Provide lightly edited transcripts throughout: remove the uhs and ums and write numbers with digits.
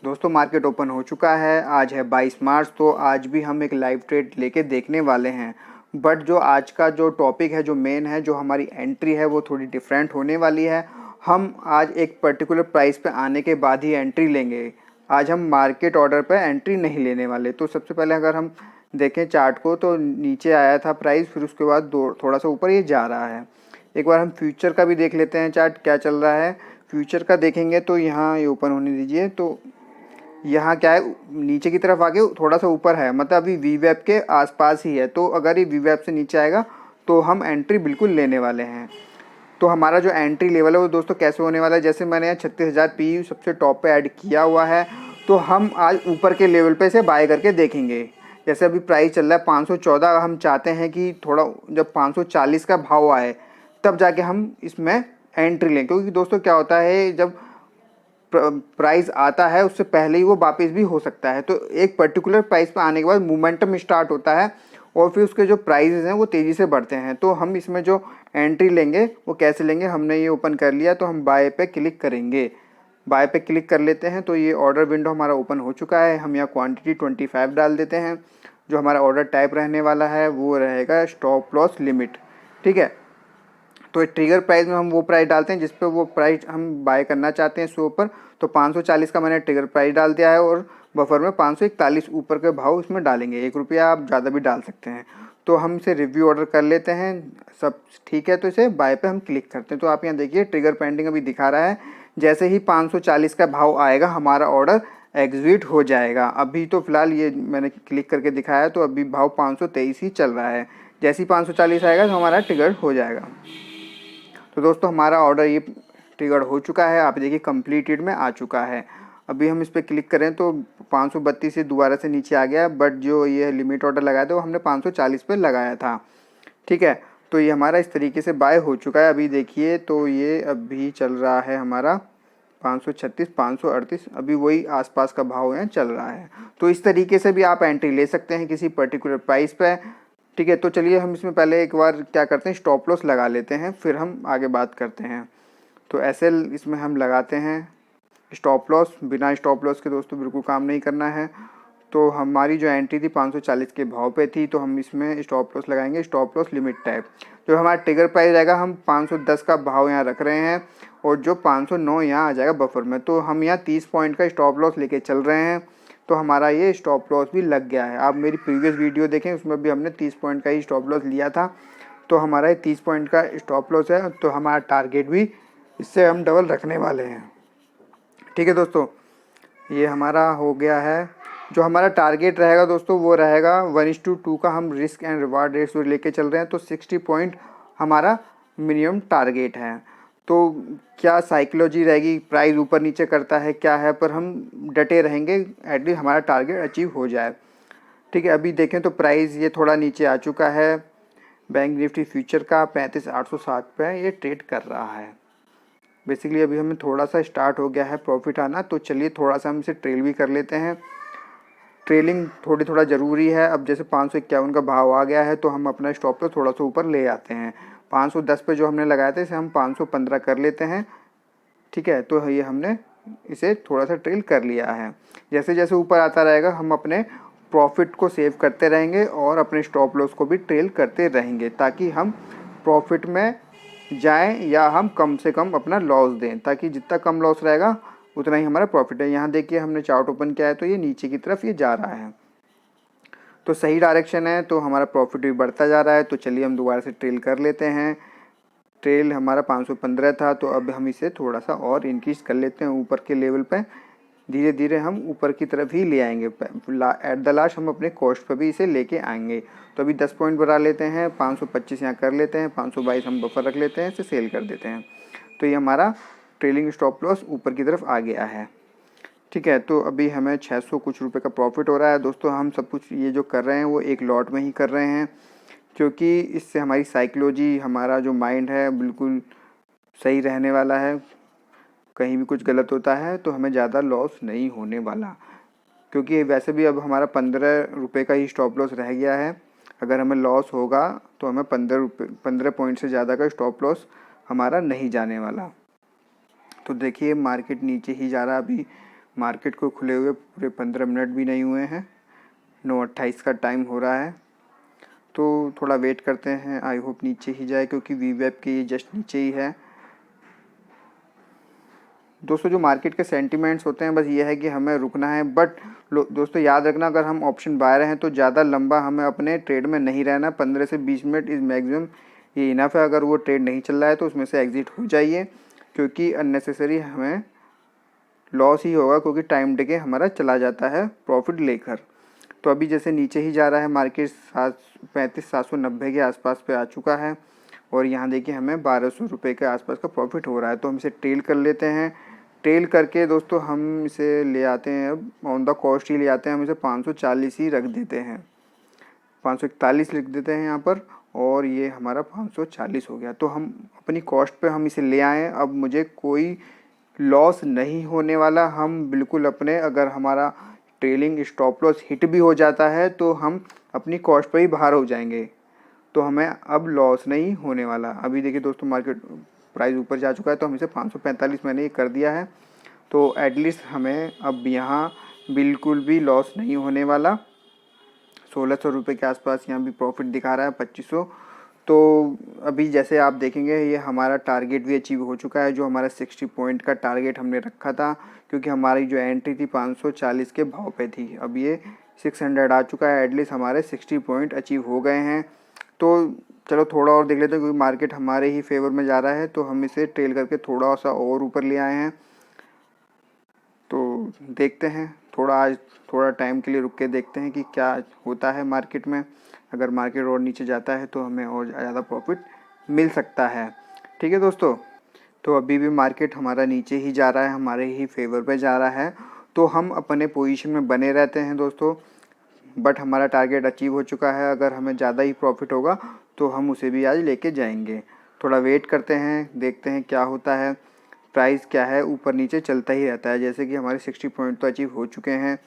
दोस्तों market open हो चुका है। आज है 22 मार्च। तो आज भी हम एक लाइव ट्रेड लेके देखने वाले हैं। बट जो आज का जो टॉपिक है, जो मेन है, जो हमारी एंट्री है, वो थोड़ी डिफरेंट होने वाली है। हम आज एक पर्टिकुलर प्राइस पे आने के बाद ही एंट्री लेंगे। आज हम मार्केट ऑर्डर पे एंट्री नहीं लेने वाले। तो सबसे पहले अगर हम देखें चार्ट को, तो नीचे आया था प्राइस, फिर उसके बाद थोड़ा सा ऊपर ये जा रहा है। एक बार हम फ्यूचर का भी देख लेते हैं चार्ट क्या चल रहा है। फ्यूचर का देखेंगे तो यहाँ ये ओपन होने दीजिए। तो यहाँ क्या है, नीचे की तरफ आके थोड़ा सा ऊपर है, मतलब अभी वी वेब के आसपास ही है। तो अगर ये वी वेब से नीचे आएगा तो हम एंट्री बिल्कुल लेने वाले हैं। तो हमारा जो एंट्री लेवल है वो दोस्तों कैसे होने वाला है, जैसे मैंने यहाँ 36,000 पी सबसे टॉप पे ऐड किया हुआ है। तो हम आज ऊपर के लेवल पे इसे बाय करके देखेंगे। जैसे अभी प्राइस चल रहा है 514, हम चाहते हैं कि थोड़ा जब 540 का भाव आए तब जाके हम इसमें एंट्री लें। क्योंकि दोस्तों क्या होता है, जब प्राइस आता है उससे पहले ही वो वापस भी हो सकता है। तो एक पर्टिकुलर प्राइस पर आने के बाद मोमेंटम स्टार्ट होता है और फिर उसके जो प्राइसेस हैं वो तेज़ी से बढ़ते हैं। तो हम इसमें जो एंट्री लेंगे वो कैसे लेंगे, हमने ये ओपन कर लिया तो हम बाय पे क्लिक करेंगे। बाय पे क्लिक कर लेते हैं तो ये ऑर्डर विंडो हमारा ओपन हो चुका है। हम यहाँ क्वांटिटी 25 डाल देते हैं। जो हमारा ऑर्डर टाइप रहने वाला है वो रहेगा स्टॉप लॉस लिमिट। ठीक है, तो ट्रिगर प्राइस में हम वो प्राइस डालते हैं जिस पे वो प्राइस हम बाय करना चाहते हैं शो पर। तो 540 का मैंने ट्रिगर प्राइस डाल दिया है और बफर में 541 ऊपर के भाव इसमें डालेंगे। 1 रुपया आप ज़्यादा भी डाल सकते हैं। तो हम इसे रिव्यू ऑर्डर कर लेते हैं। सब ठीक है तो इसे बाय पे हम क्लिक करते हैं। तो आप यहाँ देखिए ट्रिगर पेंडिंग अभी दिखा रहा है। जैसे ही 540 का भाव आएगा हमारा ऑर्डर एग्जीक्यूट हो जाएगा। अभी तो फिलहाल ये मैंने क्लिक करके दिखाया तो अभी भाव 523 ही चल रहा है। जैसे ही 540 आएगा तो हमारा ट्रिगर हो जाएगा। तो दोस्तों हमारा ऑर्डर ये ट्रिगर हो चुका है। आप देखिए कंप्लीटेड में आ चुका है। अभी हम इस पर क्लिक करें तो 532 से दोबारा से नीचे आ गया। बट जो ये लिमिट ऑर्डर लगाया था वो हमने 540 पे लगाया था। ठीक है, तो ये हमारा इस तरीके से बाय हो चुका है। अभी देखिए तो ये अभी चल रहा है हमारा 536 538, अभी वही आसपास का भाव यहाँ चल रहा है। तो इस तरीके से भी आप एंट्री ले सकते हैं किसी पर्टिकुलर प्राइस पे। ठीक है, तो चलिए हम इसमें पहले एक बार क्या करते हैं, स्टॉप लॉस लगा लेते हैं, फिर हम आगे बात करते हैं। तो ऐसे इसमें हम लगाते हैं स्टॉप लॉस। बिना स्टॉप लॉस के दोस्तों बिल्कुल काम नहीं करना है। तो हमारी जो एंट्री थी 540 के भाव पे थी, तो हम इसमें स्टॉप लॉस लगाएंगे स्टॉप लॉस लिमिट टाइप। जो हमारा ट्रिगर प्राइस रहेगा, हम 510 का भाव यहाँ रख रहे हैं और जो 509 यहाँ आ जाएगा बफर में। तो हम यहाँ 30 पॉइंट का स्टॉप लॉस लेके चल रहे हैं। तो हमारा ये स्टॉप लॉस भी लग गया है। आप मेरी प्रीवियस वीडियो देखें, उसमें भी हमने 30 पॉइंट का ही स्टॉप लॉस लिया था। तो हमारा ये 30 पॉइंट का स्टॉप लॉस है। तो हमारा टारगेट भी इससे हम डबल रखने वाले हैं। ठीक है दोस्तों, ये हमारा हो गया है। जो हमारा टारगेट रहेगा दोस्तों वो रहेगा 1:2 का। हम रिस्क एंड रिवार्ड रेशियो लेके चल रहे हैं। तो 60 पॉइंट हमारा मिनिमम टारगेट है। तो क्या साइकोलॉजी रहेगी, प्राइस ऊपर नीचे करता है क्या है, पर हम डटे रहेंगे, एटलीस्ट हमारा टारगेट अचीव हो जाए। ठीक है, अभी देखें तो प्राइस ये थोड़ा नीचे आ चुका है। बैंक निफ्टी फ्यूचर का 35,860 पे ये ट्रेड कर रहा है। बेसिकली अभी हमें थोड़ा सा स्टार्ट हो गया है प्रॉफिट आना। तो चलिए थोड़ा सा हम इसे ट्रेल भी कर लेते हैं। ट्रेलिंग थोड़ा ज़रूरी है। अब जैसे 551 का भाव आ गया है तो हम अपना स्टॉप लॉस थोड़ा सा ऊपर ले आते हैं। 510 पे जो हमने लगाया था इसे हम 515 कर लेते हैं। ठीक है, तो ये हमने इसे थोड़ा सा ट्रेल कर लिया है। जैसे जैसे ऊपर आता रहेगा हम अपने प्रॉफिट को सेव करते रहेंगे और अपने स्टॉप लॉस को भी ट्रेल करते रहेंगे, ताकि हम प्रॉफिट में जाएं या हम कम से कम अपना लॉस दें। ताकि जितना कम लॉस रहेगा उतना ही हमारा प्रॉफिट है। यहाँ देखिए हमने चार्ट ओपन किया है तो ये नीचे की तरफ ये जा रहा है, तो सही डायरेक्शन है। तो हमारा प्रॉफिट भी बढ़ता जा रहा है। तो चलिए हम दोबारा से ट्रेल कर लेते हैं। ट्रेल हमारा 515 था, तो अब हम इसे थोड़ा सा और इंक्रीज कर लेते हैं ऊपर के लेवल पे। धीरे धीरे हम ऊपर की तरफ ही ले आएंगे। एट द लास्ट हम अपने कॉस्ट पर भी इसे लेके आएंगे। तो अभी 10 पॉइंट बढ़ा लेते हैं, 525 यहाँ कर लेते हैं, 522 हम बफर रख लेते हैं, इसे सेल कर देते हैं। तो ये हमारा ट्रेलिंग स्टॉप लॉस ऊपर की तरफ आ गया है। ठीक है, तो अभी हमें 600 कुछ रुपए का प्रॉफिट हो रहा है। दोस्तों हम सब कुछ ये जो कर रहे हैं वो एक लॉट में ही कर रहे हैं, क्योंकि इससे हमारी साइकोलॉजी, हमारा जो माइंड है बिल्कुल सही रहने वाला है। कहीं भी कुछ गलत होता है तो हमें ज़्यादा लॉस नहीं होने वाला, क्योंकि वैसे भी अब हमारा 15 रुपये का ही स्टॉप लॉस रह गया है। अगर हमें लॉस होगा तो हमें 15 पॉइंट से ज़्यादा का स्टॉप लॉस हमारा नहीं जाने वाला। तो देखिए मार्केट नीचे ही जा रहा है। अभी मार्केट को खुले हुए पूरे 15 मिनट भी नहीं हुए हैं, 9:28 का टाइम हो रहा है। तो थोड़ा वेट करते हैं, आई होप नीचे ही जाए क्योंकि वीवेब के ये जस्ट नीचे ही है। दोस्तों जो मार्केट के सेंटिमेंट्स होते हैं बस ये है कि हमें रुकना है, बट दोस्तों याद रखना, अगर हम ऑप्शन बायर हैं तो ज़्यादा लंबा हमें अपने ट्रेड में नहीं रहना। 15 से 20 मिनट इज़ मैक्सिमम, ये इनफ है। अगर वो ट्रेड नहीं चल रहा है तो उसमें से एग्ज़िट हो जाइए, क्योंकि अननेसेसरी हमें लॉस ही होगा, क्योंकि टाइम डिके हमारा चला जाता है प्रॉफिट लेकर। तो अभी जैसे नीचे ही जा रहा है मार्केट, 790 के आसपास पे आ चुका है, और यहाँ देखिए हमें 1200 रुपये के आसपास का प्रॉफिट हो रहा है। तो हम इसे ट्रेल कर लेते हैं। ट्रेल करके दोस्तों हम इसे ले आते हैं, अब ऑन द कॉस्ट ही ले आते हैं। हम इसे 540 ही रख देते हैं, 541 लिख देते हैं यहाँ पर, और ये हमारा 540 हो गया। तो हम अपनी कॉस्ट पे हम इसे ले आए। अब मुझे कोई लॉस नहीं होने वाला। हम बिल्कुल अपने, अगर हमारा ट्रेलिंग स्टॉप लॉस हिट भी हो जाता है तो हम अपनी कॉस्ट पे ही बाहर हो जाएंगे, तो हमें अब लॉस नहीं होने वाला। अभी देखिए दोस्तों मार्केट प्राइस ऊपर जा चुका है, तो हम इसे 545 मैंने ये कर दिया है। तो एटलीस्ट हमें अब यहाँ बिल्कुल भी लॉस नहीं होने वाला। 1600 रुपये के आसपास यहाँ भी प्रॉफिट दिखा रहा है, 2500। तो अभी जैसे आप देखेंगे ये हमारा टारगेट भी अचीव हो चुका है, जो हमारा 60 पॉइंट का टारगेट हमने रखा था, क्योंकि हमारी जो एंट्री थी 540 के भाव पे थी। अब ये 600 आ चुका है, एटलीस्ट हमारे 60 पॉइंट अचीव हो गए हैं। तो चलो थोड़ा और देख लेते हैं, क्योंकि मार्केट हमारे ही फेवर में जा रहा है, तो हम इसे ट्रेल करके थोड़ा सा और ऊपर ले आए हैं। तो देखते हैं, आज थोड़ा टाइम के लिए रुक के देखते हैं कि क्या होता है मार्केट में। अगर मार्केट और नीचे जाता है तो हमें और ज़्यादा प्रॉफिट मिल सकता है। ठीक है दोस्तों, तो अभी भी मार्केट हमारा नीचे ही जा रहा है, हमारे ही फेवर पे जा रहा है, तो हम अपने पोजीशन में बने रहते हैं दोस्तों। बट हमारा टारगेट अचीव हो चुका है। अगर हमें ज़्यादा ही प्रॉफिट होगा तो हम उसे भी आज लेके जाएंगे। थोड़ा वेट करते हैं, देखते हैं क्या होता है। प्राइस क्या है, ऊपर नीचे चलता ही रहता है। जैसे कि हमारे 60 पॉइंट तो अचीव हो चुके हैं,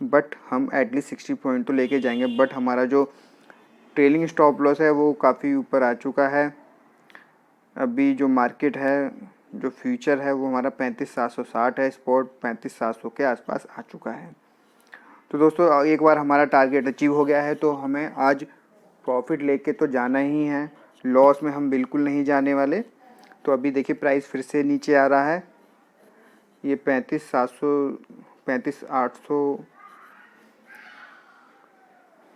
बट हम एटलीस्ट 60 पॉइंट तो लेके जाएंगे। बट हमारा जो ट्रेलिंग स्टॉप लॉस है वो काफ़ी ऊपर आ चुका है। अभी जो मार्केट है, जो फ्यूचर है, वो हमारा 35,760 है, स्पॉट 35,700 के आसपास आ चुका है। तो दोस्तों एक बार हमारा टारगेट अचीव हो गया है तो हमें आज प्रॉफिट लेके तो जाना ही है, लॉस में हम बिल्कुल नहीं जाने वाले। तो अभी देखिए प्राइस फिर से नीचे आ रहा है, ये 35,700, 35,800,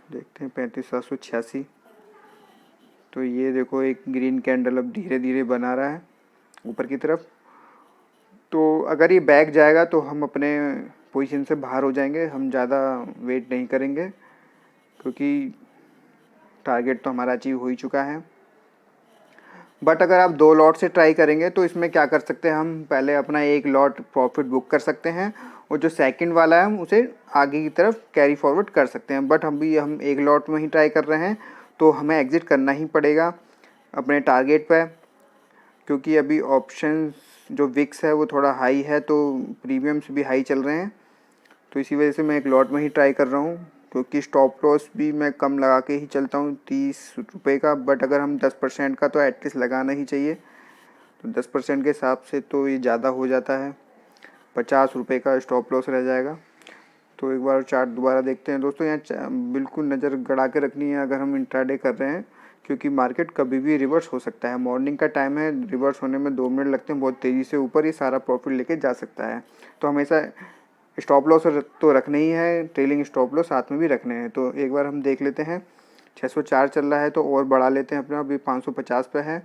देखते हैं 35,786। तो ये देखो एक ग्रीन कैंडल अब धीरे धीरे बना रहा है ऊपर की तरफ। तो अगर ये बैक जाएगा तो हम अपने पोजीशन से बाहर हो जाएंगे, हम ज़्यादा वेट नहीं करेंगे, क्योंकि टारगेट तो हमारा अचीव हो ही चुका है। बट अगर आप 2 लॉट से ट्राई करेंगे तो इसमें क्या कर सकते हैं, हम पहले अपना 1 लॉट प्रॉफिट बुक कर सकते हैं, और जो सेकंड वाला है हम उसे आगे की तरफ कैरी फॉरवर्ड कर सकते हैं। बट हम 1 लॉट में ही ट्राई कर रहे हैं, तो हमें एग्ज़िट करना ही पड़ेगा अपने टारगेट पर, क्योंकि अभी ऑप्शंस जो विक्स है वो थोड़ा हाई है, तो प्रीमियम्स भी हाई चल रहे हैं। तो इसी वजह से मैं 1 लॉट में ही ट्राई कर रहा हूँ, क्योंकि स्टॉप लॉस भी मैं कम लगा के ही चलता हूँ, 30 रुपये का। बट अगर हम 10% का तो एटलीस्ट लगाना ही चाहिए। तो 10% के हिसाब से तो ये ज़्यादा हो जाता है, 50 रुपये का स्टॉप लॉस रह जाएगा। तो एक बार चार्ट दोबारा देखते हैं दोस्तों। यहाँ बिल्कुल नज़र गड़ा के रखनी है अगर हम इंट्राडे कर रहे हैं, क्योंकि मार्केट कभी भी रिवर्स हो सकता है। मॉर्निंग का टाइम है, रिवर्स होने में 2 मिनट लगते हैं, बहुत तेज़ी से ऊपर ही सारा प्रॉफिट लेके जा सकता है। तो हमेशा स्टॉप लॉस तो रखने ही है, ट्रेलिंग स्टॉप लॉस साथ में भी रखने हैं। तो एक बार हम देख लेते हैं, 604 चल रहा है तो और बढ़ा लेते हैं अपना, अभी 550 पे है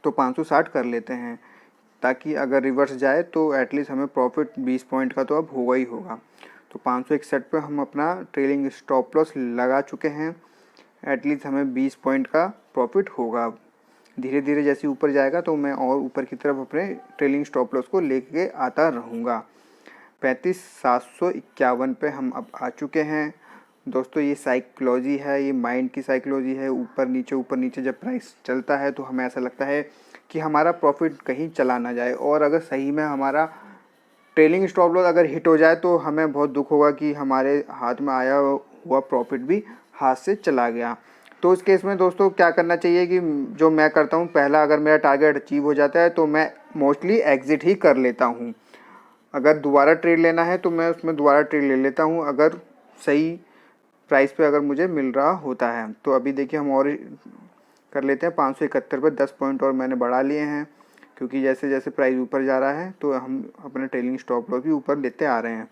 तो 560 कर लेते हैं, ताकि अगर रिवर्स जाए तो एटलीस्ट हमें प्रॉफिट 20 पॉइंट का तो अब होगा ही होगा। तो 561 पे हम अपना ट्रेलिंग स्टॉप लॉस लगा चुके हैं, एटलीस्ट हमें 20 पॉइंट का प्रॉफिट होगा। धीरे धीरे जैसे ऊपर जाएगा तो मैं और ऊपर की तरफ अपने ट्रेलिंग स्टॉप लॉस को लेके आता रहूँगा। 35,751 पे हम अब आ चुके हैं दोस्तों। ये साइकोलॉजी है, ये माइंड की साइकोलॉजी है। ऊपर नीचे जब प्राइस चलता है तो हमें ऐसा लगता है कि हमारा प्रॉफिट कहीं चला ना जाए, और अगर सही में हमारा ट्रेलिंग स्टॉप लॉस अगर हिट हो जाए तो हमें बहुत दुख होगा कि हमारे हाथ में आया हुआ प्रॉफिट भी हाथ से चला गया। तो इस केस में दोस्तों क्या करना चाहिए कि जो मैं करता हूँ, पहला अगर मेरा टारगेट अचीव हो जाता है तो मैं मोस्टली एग्ज़िट ही कर लेता हूँ। अगर दोबारा ट्रेड लेना है तो मैं उसमें दोबारा ट्रेड ले लेता हूँ, अगर सही प्राइस पे अगर मुझे मिल रहा होता है। तो अभी देखिए हम और कर लेते हैं 571 पे 10 पॉइंट और मैंने बढ़ा लिए हैं, क्योंकि जैसे जैसे प्राइस ऊपर जा रहा है तो हम अपने ट्रेलिंग स्टॉप लॉस भी ऊपर लेते आ रहे हैं।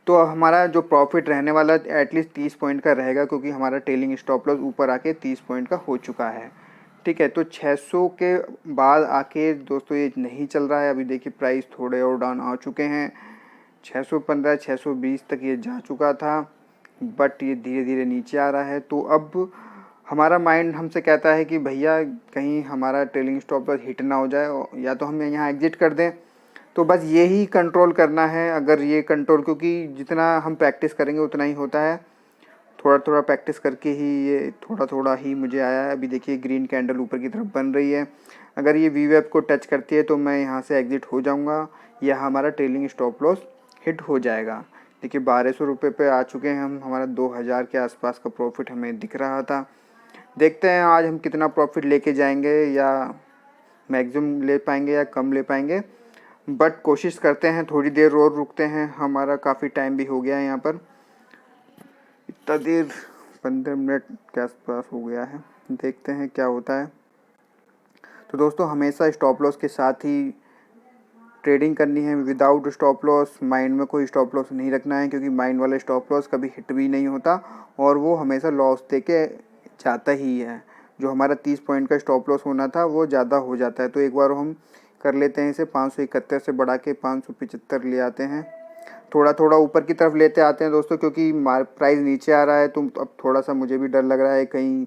तो हमारा जो प्रॉफिट रहने वाला एटलीस्ट 30 पॉइंट का रहेगा, क्योंकि हमारा ट्रेलिंग स्टॉप लॉस ऊपर आके 30 पॉइंट का हो चुका है। ठीक है, तो 600 के बाद आके दोस्तों ये नहीं चल रहा है। अभी देखिए प्राइस थोड़े और डाउन आ चुके हैं, 615 620 तक ये जा चुका था, बट ये धीरे धीरे नीचे आ रहा है। तो अब हमारा माइंड हमसे कहता है कि भैया कहीं हमारा ट्रेलिंग स्टॉप लॉस हिट ना हो जाए, या तो हम यहाँ एग्जिट कर दें। तो बस यही कंट्रोल करना है। अगर ये कंट्रोल, क्योंकि जितना हम प्रैक्टिस करेंगे उतना ही होता है, थोड़ा थोड़ा प्रैक्टिस करके ही ये थोड़ा थोड़ा ही मुझे आया है। अभी देखिए ग्रीन कैंडल ऊपर की तरफ बन रही है, अगर ये वी वेब को टच करती है तो मैं यहाँ से एग्जिट हो जाऊँगा, या हमारा ट्रेलिंग स्टॉप लॉस हिट हो जाएगा। देखिए 1200 रुपये पे आ चुके हैं हम, हमारा 2000 के आसपास का प्रॉफिट हमें दिख रहा था। देखते हैं आज हम कितना प्रॉफिट लेके जाएंगे, या मैक्सिमम ले पाएंगे या कम ले पाएंगे, बट कोशिश करते हैं। थोड़ी देर और रुकते हैं, हमारा काफ़ी टाइम भी हो गया है यहाँ पर, इतना देर 15 मिनट के आसपास हो गया है। देखते हैं क्या होता है। तो दोस्तों हमेशा स्टॉप लॉस के साथ ही ट्रेडिंग करनी है, विदाउट स्टॉप लॉस। माइंड में कोई स्टॉप लॉस नहीं रखना है, क्योंकि माइंड वाला स्टॉप लॉस कभी हिट भी नहीं होता और वो हमेशा लॉस दे के जाता ही है। जो हमारा 30 पॉइंट का स्टॉप लॉस होना था वो ज़्यादा हो जाता है। तो एक बार हम कर लेते हैं इसे, 571 से बढ़ा के 575 ले आते हैं, थोड़ा थोड़ा ऊपर की तरफ लेते आते हैं दोस्तों, क्योंकि प्राइस नीचे आ रहा है। तो अब थोड़ा सा मुझे भी डर लग रहा है कहीं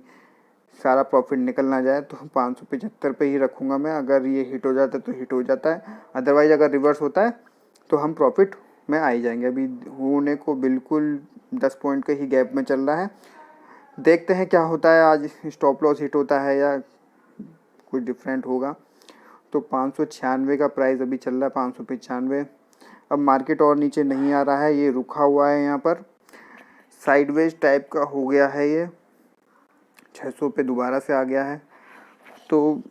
सारा प्रॉफिट निकल ना जाए। तो 575 पे ही रखूँगा मैं, अगर ये हिट हो जाता है तो हिट हो जाता है, अदरवाइज़ अगर रिवर्स होता है तो हम प्रॉफिट में आ ही जाएंगे। अभी होने को बिल्कुल 10 पॉइंट के ही गैप में चल रहा है। देखते हैं क्या होता है, आज स्टॉप लॉस हिट होता है या कुछ डिफरेंट होगा। तो 596 का प्राइस अभी चल रहा है, 595। अब मार्केट और नीचे नहीं आ रहा है, ये रुका हुआ है यहाँ पर, साइडवेज टाइप का हो गया है ये, 600 पे दोबारा से आ गया है। तो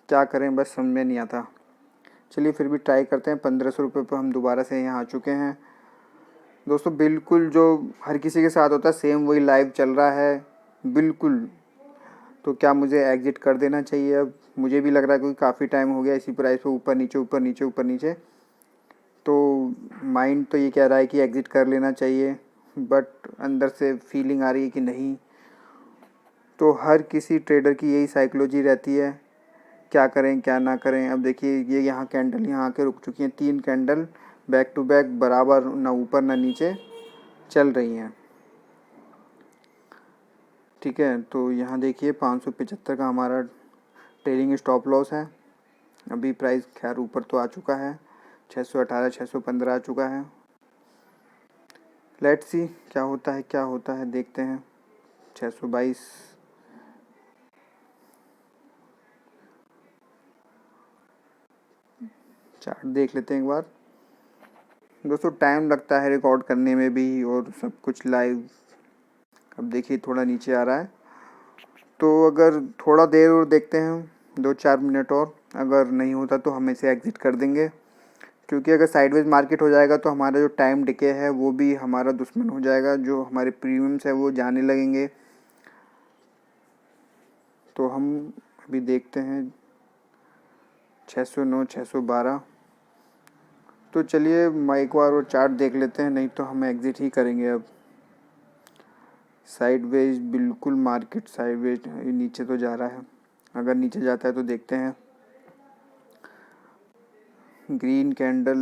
क्या करें, बस समझ में नहीं आता। चलिए फिर भी ट्राई करते हैं। 1500 रुपये पर हम दोबारा से यहाँ आ चुके हैं दोस्तों। बिल्कुल जो हर किसी के साथ होता है सेम वही लाइव चल रहा है बिल्कुल। तो क्या मुझे एग्जिट कर देना चाहिए? अब मुझे भी लग रहा है, क्योंकि काफ़ी टाइम हो गया इसी प्राइस पे ऊपर नीचे ऊपर नीचे ऊपर नीचे। तो माइंड तो ये कह रहा है कि एग्ज़िट कर लेना चाहिए, बट अंदर से फीलिंग आ रही है कि नहीं। तो हर किसी ट्रेडर की यही साइकोलॉजी रहती है, क्या करें क्या ना करें। अब देखिए ये यहाँ कैंडल यहाँ आके रुक चुकी हैं, 3 कैंडल बैक टू बैक बराबर, ना ऊपर ना नीचे चल रही हैं। ठीक है, तो यहाँ देखिए 575 का हमारा ट्रेलिंग स्टॉप लॉस है। अभी प्राइस खैर ऊपर तो आ चुका है, 618 615 आ चुका है। लेट्स सी क्या होता है क्या होता है, देखते हैं। 622 चार्ट देख लेते हैं एक बार दोस्तों। टाइम लगता है रिकॉर्ड करने में भी और सब कुछ लाइव। अब देखिए थोड़ा नीचे आ रहा है, तो अगर थोड़ा देर और देखते हैं 2-4 मिनट और, अगर नहीं होता तो हम इसे एग्ज़िट कर देंगे। क्योंकि अगर साइडवेज मार्केट हो जाएगा तो हमारा जो टाइम डिके है वो भी हमारा दुश्मन हो जाएगा, जो हमारे प्रीमियम्स है वो जाने लगेंगे। तो हम अभी देखते हैं 609 612। तो चलिए एक बार और चार्ट देख लेते हैं, नहीं तो हम एग्ज़िट ही करेंगे। अब साइडवेज बिल्कुल मार्केट साइडवेज नीचे तो जा रहा है, अगर नीचे जाता है तो देखते हैं। ग्रीन कैंडल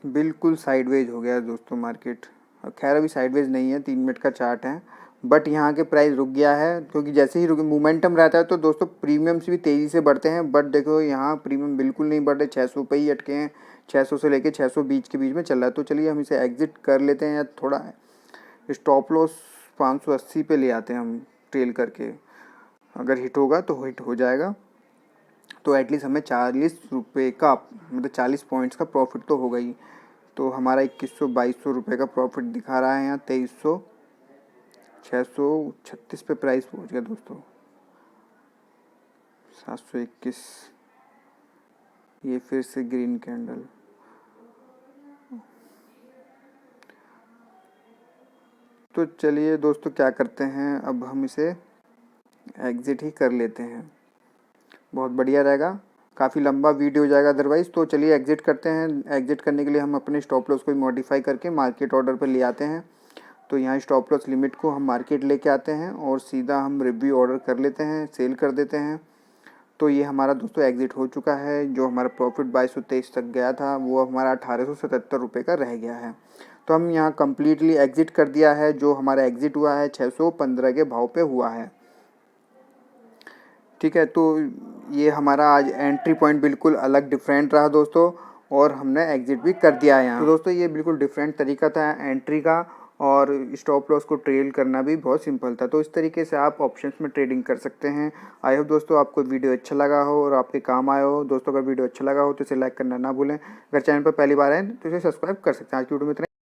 बिल्कुल साइडवेज हो गया दोस्तों मार्केट। खैर अभी साइडवेज नहीं है, 3 मिनट का चार्ट है, बट यहाँ के प्राइस रुक गया है। क्योंकि जैसे ही रुक मोमेंटम रहता है तो दोस्तों प्रीमियम्स भी तेज़ी से बढ़ते हैं, बट देखो यहाँ प्रीमियम बिल्कुल नहीं बढ़ रहे, 600 पे ही अटके हैं। 600 से लेके 620 के बीच में चल रहा है। तो चलिए हम इसे एग्ज़िट कर लेते हैं, या थोड़ा स्टॉप लॉस 580 पे ले आते हैं हम ट्रेल करके। अगर हिट होगा तो हिट हो जाएगा, तो एटलीस्ट हमें 40 रुपये का, मतलब 40 पॉइंट्स का प्रॉफिट तो होगा ही। तो हमारा 2100-2200 रुपये का प्रॉफिट दिखा रहा है यहाँ। 2300 636 पे प्राइस पहुँच गया दोस्तों। 721 ये फिर से ग्रीन कैंडल। तो चलिए दोस्तों क्या करते हैं, अब हम इसे एग्ज़िट ही कर लेते हैं, बहुत बढ़िया रहेगा। काफ़ी लंबा वीडियो हो जाएगा अदरवाइज़। तो चलिए एग्ज़िट करते हैं। एग्ज़िट करने के लिए हम अपने स्टॉप लॉस को मॉडिफाई करके मार्केट ऑर्डर पर ले आते हैं। तो यहाँ स्टॉप लॉस लिमिट को हम मार्केट लेके आते हैं और सीधा हम रिव्यू ऑर्डर कर लेते हैं, सेल कर देते हैं। तो ये हमारा दोस्तों एग्ज़िट हो चुका है। जो हमारा प्रॉफिट 2223 तक गया था वो हमारा 1877 रुपये का रह गया है। तो हम यहाँ कम्प्लीटली एग्ज़िट कर दिया है। जो हमारा एग्ज़िट हुआ है 615 के भाव पे हुआ है। ठीक है, तो ये हमारा आज एंट्री पॉइंट बिल्कुल अलग डिफरेंट रहा दोस्तों, और हमने एग्ज़िट भी कर दिया है यहाँ। तो दोस्तों ये बिल्कुल डिफरेंट तरीका था एंट्री का, और स्टॉप लॉस को ट्रेल करना भी बहुत सिंपल था। तो इस तरीके से आप ऑप्शंस में ट्रेडिंग कर सकते हैं। आई होप दोस्तों आपको वीडियो अच्छा लगा हो और आपके काम आया हो। दोस्तों अगर वीडियो अच्छा लगा हो तो इसे लाइक करना ना भूलें। अगर चैनल पर पहली बार आए तो इसे सब्सक्राइब कर सकते हैं। आज की वीडियो में इतना।